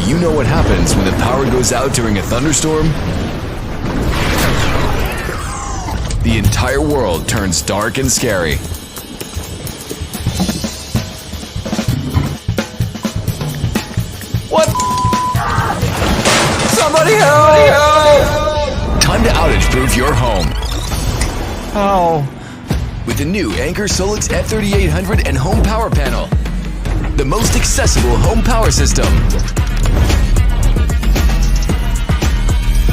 you know what happens when the power goes out during a thunderstorm? The entire world turns dark and scary. What? Somebody help! Time to outage-proof your home. Oh. With the new Anker Solix F3800 and Home Power Panel. The most accessible home power system.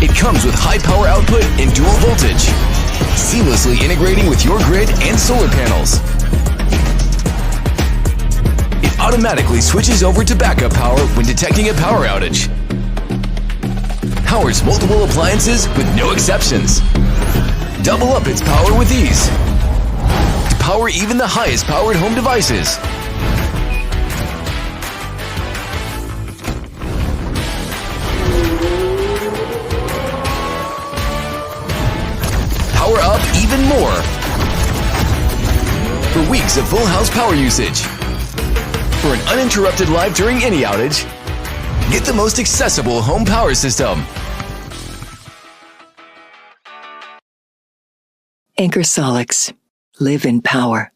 It comes with high power output and dual voltage, seamlessly integrating with your grid and solar panels. It automatically switches over to backup power when detecting a power outage. Powers multiple appliances with no exceptions. Double up its power with ease. To power even the highest powered home devices. Power up even more. For weeks of full house power usage. For an uninterrupted life during any outage, get the most accessible home power system. Anker Solix. Live in power.